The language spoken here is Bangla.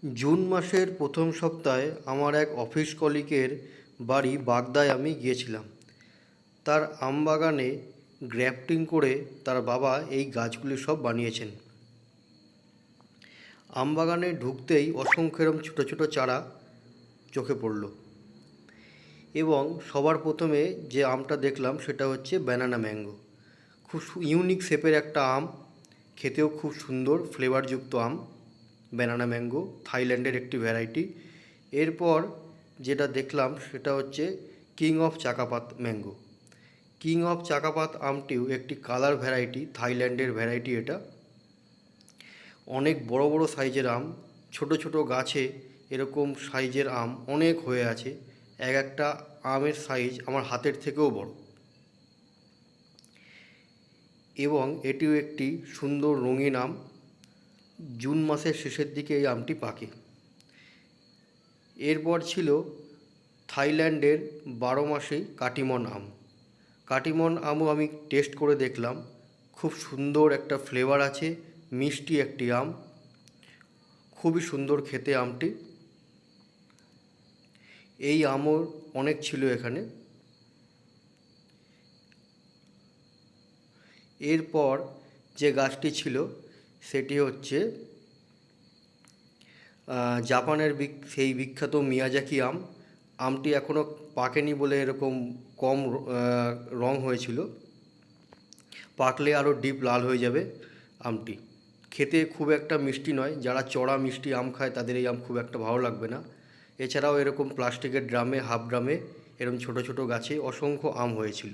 জুন মাসের প্রথম সপ্তাহে আমার এক অফিস কলিগের বাড়ি বাগদায় আমি গিয়েছিলাম। তার আম বাগানে গ্রাফটিং করে তার বাবা এই গাছগুলি সব বানিয়েছেন। আম বাগানে ঢুকতেই অসংখ্য এরম ছোটো ছোটো চারা চোখে পড়ল এবং সবার প্রথমে যে আমটা দেখলাম সেটা হচ্ছে ব্যানানা ম্যাঙ্গো। খুব ইউনিক শেপের একটা আম, খেতেও খুব সুন্দর ফ্লেভারযুক্ত আম। ব্যানানা ম্যাঙ্গো থাইল্যান্ডের একটি ভ্যারাইটি। এরপর যেটা দেখলাম সেটা হচ্ছে king of Chakapat mango. King of Chakapat আমটিও একটি কালার ভ্যারাইটি, থাইল্যান্ডের ভ্যারাইটি। এটা অনেক বড় বড় সাইজের আম, ছোট ছোট গাছে এরকম সাইজের আম অনেক হয়ে আছে। এক একটা আমের সাইজ আমার হাতের থেকেও বড় এবং এটিও একটি সুন্দর রঙিন আম। জুন মাসের শেষের দিকে এই আমটি পাকে। এরপর ছিল থাইল্যান্ডের 12 মাসি কাটিমন আম। কাটিমন আমও আমি টেস্ট করে দেখলাম, খুব সুন্দর একটা ফ্লেভার আছে, মিষ্টি একটি আম, খুবই সুন্দর খেতে আমটি। এই আমও অনেক ছিল এখানে। এরপর যে গাছটি ছিল সেটি হচ্ছে জাপানের সেই বিখ্যাত মিয়াজাকি আম। আমটি এখনও পাকেনি বলে এরকম কম রং হয়েছিল, পাকলে আরও ডিপ লাল হয়ে যাবে আমটি। খেতে খুব একটা মিষ্টি নয়, যারা চড়া মিষ্টি আম খায় তাদের এই আম খুব একটা ভালো লাগবে না। এছাড়াও এরকম প্লাস্টিকের ড্রামে, হাফ ড্রামে এরকম ছোটো ছোটো গাছে অসংখ্য আম হয়েছিল।